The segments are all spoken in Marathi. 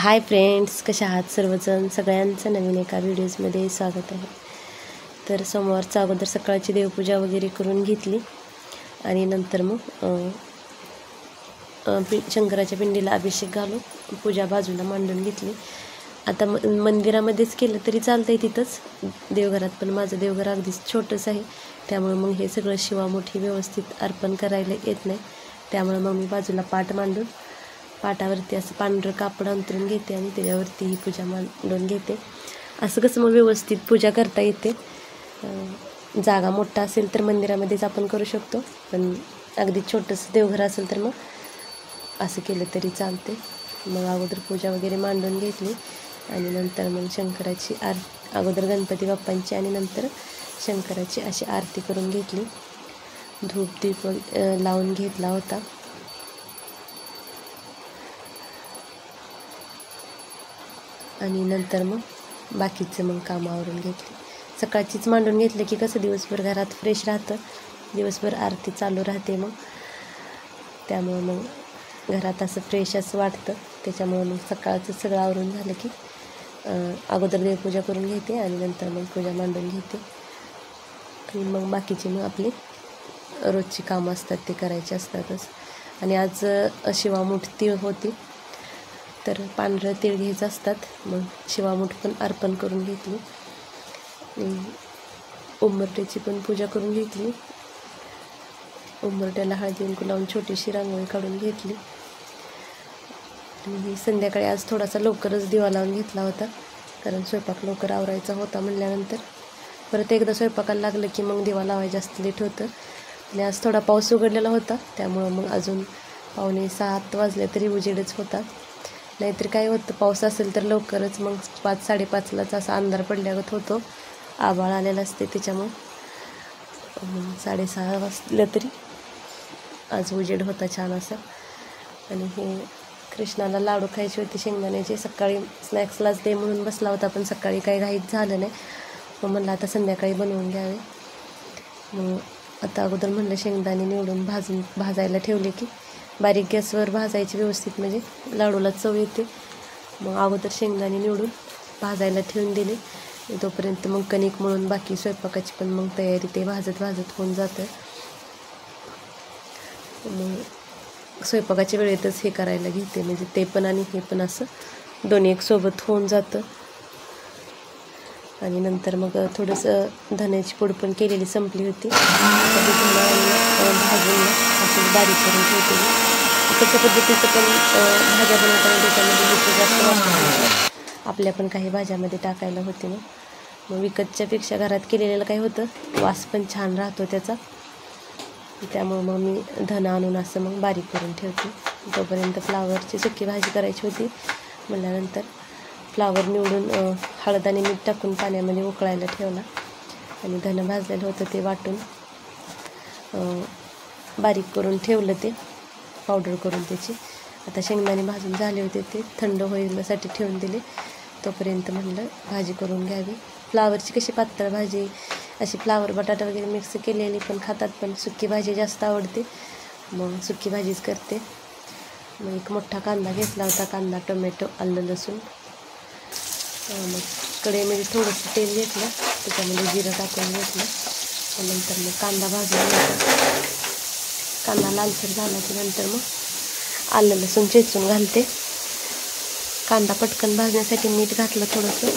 हाय फ्रेंड्स, कशा आहात सर्वजण? सगळ्यांचं नवीन एका व्हिडिओजमध्ये स्वागत आहे. तर सोमवारचा अगोदर सकाळची देवपूजा वगैरे करून घेतली आणि नंतर मग शंकराच्या पिंडीला अभिषेक घालून पूजा बाजूला मांडून घेतली. आता मंदिरामध्येच केलं तरी चालतं आहे तिथंच देवघरात, पण माझं देवघर अगदीच छोटंच आहे, त्यामुळे मग हे सगळं शिवामुठी व्यवस्थित अर्पण करायला येत नाही. त्यामुळे मग मी बाजूला पाट मांडून पाटावरती असं पांढरं कापड अंतरून घेते आणि त्याच्यावरती ही पूजा मांडून घेते. असं कसं मग व्यवस्थित पूजा करता येते. जागा मोठा असेल तर मंदिरामध्येच आपण करू शकतो, पण अगदी छोटंसं देवघर असेल तर मग असं केलं तरी चालते. मग अगोदर पूजा वगैरे मांडून घेतली आणि नंतर मग शंकराची अगोदर गणपती बाप्पांची आणि नंतर शंकराची अशी आरती करून घेतली. धूप दीप लावून घेतला होता आणि नंतर मग बाकीचं मग काम आवरून घेतली. सकाळचीच मांडून घेतलं की कसं दिवसभर घरात फ्रेश राहतं, दिवसभर आरती चालू राहते, मग त्यामुळं मग घरात असं फ्रेश असं वाटतं. त्याच्यामुळं मग सकाळचं सगळं आवरून झालं की अगोदर देवपूजा करून घेते आणि नंतर मग पूजा मांडून घेते आणि मग बाकीची मग आपली रोजची कामं असतात ते करायचे असतातच. आणि आज शिवामूठ तीळ होती, तर पांढरं तीळ घ्यायचं असतात. मग शिवामूठ पण अर्पण करून घेतली. उंबरट्याची पण पूजा करून घेतली. उंबरट्याला हळदी कुंकू लावून छोटीशी रांगोळी काढून घेतली. आणि संध्याकाळी आज थोडासा लवकरच दिवा लावून घेतला होता, कारण स्वयंपाक लवकर आवरायचा होता म्हणल्यानंतर परत एकदा स्वयंपाकाला लागलं की मग दिवा लावायला जास्त लेट होतं. आणि आज थोडा पाऊस उघडलेला होता, त्यामुळं मग अजून 6:45 वाजले तरी उजेडच होता. नाहीतर काय होतं, पाऊस असेल तर लवकरच मग 5-5:30लाच असा अंधार पडल्यागत होतो, आभाळ आलेलं असते. त्याच्यामुळं 6:30 वाजलं तरी आज उजेड होता छान असा. आणि हे कृष्णाला लाडू खायचे होते शेंगदाण्याचे, सकाळी स्नॅक्सलाच दे म्हणून बसला होता, पण सकाळी काही घाईत झालं नाही. मग म्हणलं आता संध्याकाळी बनवून घ्यावे. मग आता अगोदर म्हणलं शेंगदाणे निवडून भाजायला ठेवले की बारीक गॅसवर भाजायचे व्यवस्थित, म्हणजे लाडूला चव येते. मग अगोदर शेंगदाणे निवडून भाजायला ठेवून दिले. तोपर्यंत मग कणिक मळून बाकी स्वयंपाकाची पण मग तयारी ते भाजत होऊन जातं. मग स्वयंपाकाच्या वेळेतच हे करायला घेते, म्हणजे ते पण आणि हे पण असं दोन्ही एक सोबत होऊन जातं. आणि नंतर मग थोडंसं धण्याची पूड पण केलेली संपली होती, भाजून असं बारीक करून ठेवते. इकडच्या पद्धतीचं पण भाज्या बनवताना त्याच्यामध्ये मीठ जास्त वापरायचं, आपल्या पण काही भाज्यामध्ये टाकायला होते. मग विकतच्यापेक्षा घरात केलेलं काय होतं, वास पण छान राहतो त्याचा. त्यामुळं मग मी धन आणून असं मग बारीक करून ठेवते. तोपर्यंत फ्लावरची सुकी भाजी करायची होती म्हणल्यानंतर फ्लावर निवडून हळद आणि मीठ टाकून पाण्यामध्ये उकळायला ठेवला आणि धन भाजलेलं होतं ते वाटून बारीक करून ठेवलं, ते पावडर करून त्याची. आता शेंगदाणे भाजून झाले होते, ते थंड होण्यासाठी ठेवून दिले. तोपर्यंत म्हणलं भाजी करून घ्यावी. फ्लावरची कशी पातळ भाजी, अशी फ्लावर बटाटा वगैरे मिक्स केलेली पण खातात, पण सुकी भाजी जास्त आवडते, मग सुकी भाजीच करते. मग एक मोठा कांदा घेतला होता, कांदा टोमॅटो आलं लसूण. मग कढईमध्ये थोडंसं तेल घेतलं, त्याच्यामध्ये जिरं टाकून घेतलं. नंतर मग कांदा भाजून घ्यायचा. कांदा लालसर झाला की नंतर मग आलं लसूण चेचून घालते. कांदा पटकन भाजण्यासाठी मीठ घातलं थोडंसं.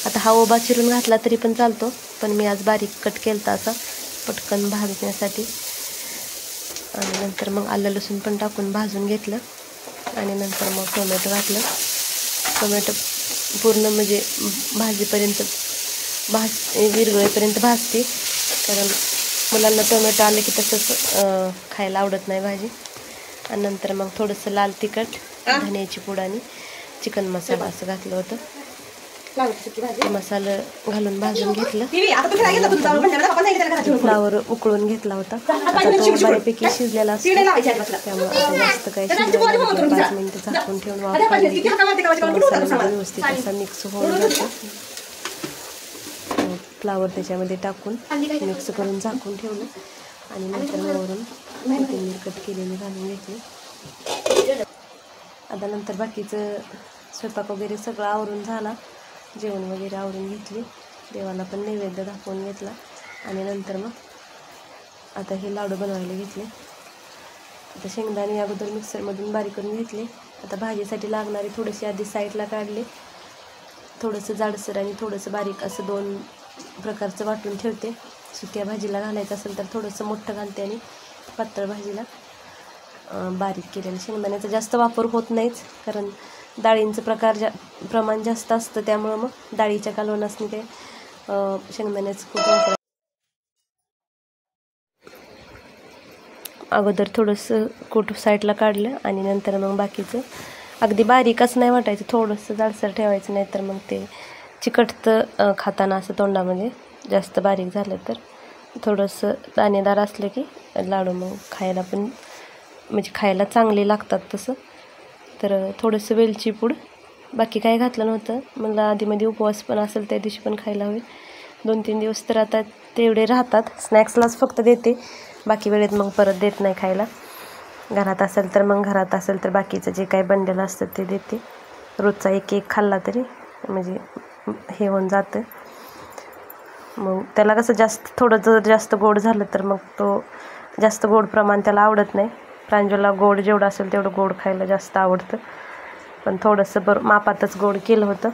आता हा उभा चिरून घातला तरी पण चालतो, पण मी आज बारीक कट केला असा पटकन भाजण्यासाठी. आणि नंतर मग आलं लसूण पण टाकून भाजून घेतलं आणि नंतर मग टोमॅटो घातलं. टोमॅटो पूर्ण म्हणजे भाजीपर्यंत विरगळेपर्यंत भाजते, कारण मुलांना टोमॅटो आले की तसंच खायला आवडत नाही भाजी. आणि नंतर मग थोडंसं लाल तिखट, धण्याची पूड आणि चिकन मसाला असं घातलं होतं. मसाला घालून भाजून घेतलं. फ्लावर उकळून घेतला होता, आता तो बऱ्यापैकी शिजलेला असतो, त्यामुळे आता जास्त काही शिजलेला 5 मिनिटं झाकून ठेवून वाफ काढली की मसाला व्यवस्थित असा मिक्स होऊन जातो. फ्लावर त्याच्यामध्ये टाकून मिक्स करून झाकून ठेवलं आणि नंतर वरून कोथिंबीर कट केलेली घालून घेतली. आता नंतर बाकीचं स्वयंपाक वगैरे सगळं आवरून झाला, जेवण वगैरे आवरून घेतली, देवाला पण नैवेद्य दाखवून घेतला आणि नंतर मग आता हे लाडू बनवायला घेतले. आता शेंगदाणे अगोदर मिक्सरमधून बारीक करून घेतले. आता भाजीसाठी लागणारे थोडेसे आधी साईडला काढले, थोडंसं जाडसर आणि थोडंसं बारीक असं 2 प्रकारचं वाटून ठेवते. सुक्या भाजीला घालायचं असेल तर थोडंसं मोठं घालते आणि पातळ भाजीला बारीक केलेलं. शेंगदाण्याचा जास्त वापर होत नाहीच, कारण डाळींचं प्रमाण जास्त असतं, त्यामुळं मग डाळीच्या कालवणासनी ते शेंगदाण्याचं खूप वापर. अगोदर थोडंसं कूट साईडला काढलं आणि नंतर मग बाकीचं अगदी बारीकच नाही वाटायचं, थोडंसं जाडसर ठेवायचं, नाही तर मग ते चिकटतं खाताना असं तोंडामध्ये. जास्त बारीक झालं तर थोडंसं दाणेदार असलं की लाडू मग खायला पण म्हणजे खायला चांगले लागतात तसं. तर थोडंसं वेलची पूड, बाकी काय घातलं नव्हतं. मला आधीमध्ये उपवास पण असेल त्या दिवशी पण खायला होईल. 2-3 दिवस तर आता तेवढे राहतात. स्नॅक्सलाच फक्त देते, बाकी वेळेत मग परत देत नाही खायला. घरात असेल तर मग घरात असेल तर बाकीचं जे काही बनलेलं असतं ते देते. रोजचा एक खाल्ला तरी म्हणजे हे होऊन जातं. मग त्याला कसं थोडं जर जास्त गोड झालं तर मग तो जास्त गोड प्रमाण त्याला आवडत नाही. प्रांजूला गोड जेवढं असेल तेवढं गोड खायला जास्त आवडतं, पण थोडंसं मापातच गोड केलं होतं.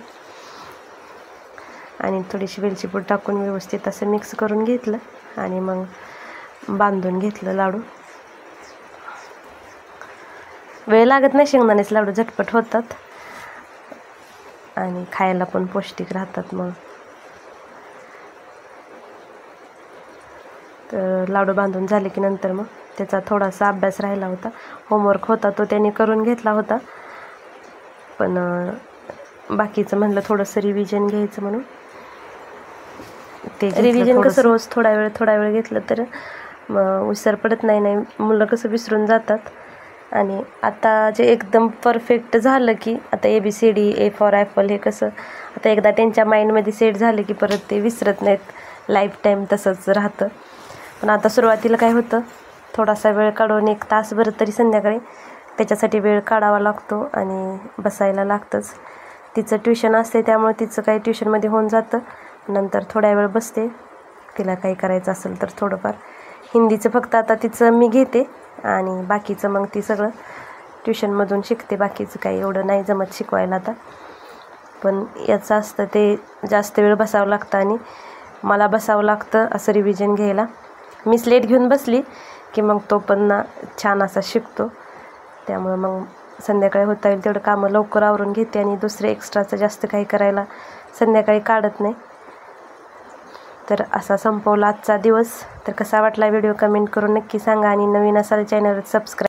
आणि थोडीशी वेलची पूड टाकून व्यवस्थित असं मिक्स करून घेतलं आणि मग बांधून घेतलं लाडू. वेळ लागत नाही, शेंगदाण्याचे लाडू झटपट होतात आणि खायला पण पौष्टिक राहतात. मग तर लाडू बांधून झाले की नंतर मग त्याचा थोडासा अभ्यास राहिला होता, होमवर्क होता, तो त्याने करून घेतला होता. पण बाकीचं म्हणलं थोडंसं रिव्हिजन घ्यायचं म्हणून ते रिव्हिजन कसं रोज थोडा वेळ घेतलं तर विसर पडत नाही. मुलं कसं विसरून जातात. आणि आता जे एकदम परफेक्ट झालं की आता ABCD, A फॉर ॲपल हे कसं आता एकदा त्यांच्या माइंडमध्ये सेट झालं की परत ते विसरत नाहीत, लाईफ टाईम तसंच राहतं. पण आता सुरुवातीला काय होतं, थोडासा वेळ काढून 1 तासभर तरी संध्याकाळी त्याच्यासाठी वेळ काढावा लागतो आणि बसायला लागतंच. तिचं ट्युशन असते त्यामुळे तिचं काही ट्युशनमध्ये होऊन जातं. नंतर थोड्या वेळ बसते, तिला काही करायचं असेल तर थोडंफार. हिंदीचं फक्त आता तिचं मी घेते आणि बाकीचं मग ती सगळं ट्युशनमधून शिकते. बाकीचं काही एवढं नाही जमत शिकवायला आता. पण याचं असतं ते जास्त वेळ बसावं लागतं आणि मला बसावं लागतं असं रिव्हिजन घ्यायला. मी स्लेट घेऊन बसली की मग तो पण छान असा शिकतो. त्यामुळं मग संध्याकाळी होता येईल तेवढं कामं लवकर आवरून घेते आणि दुसरे एक्स्ट्राचं जास्त काही करायला संध्याकाळी काढत नाही. तर असा संपवला आजचा दिवस. तर कसा वाटला व्हिडिओ कमेंट करून नक्की सांगा आणि नवीन असाल चॅनलवर सबस्क्राईब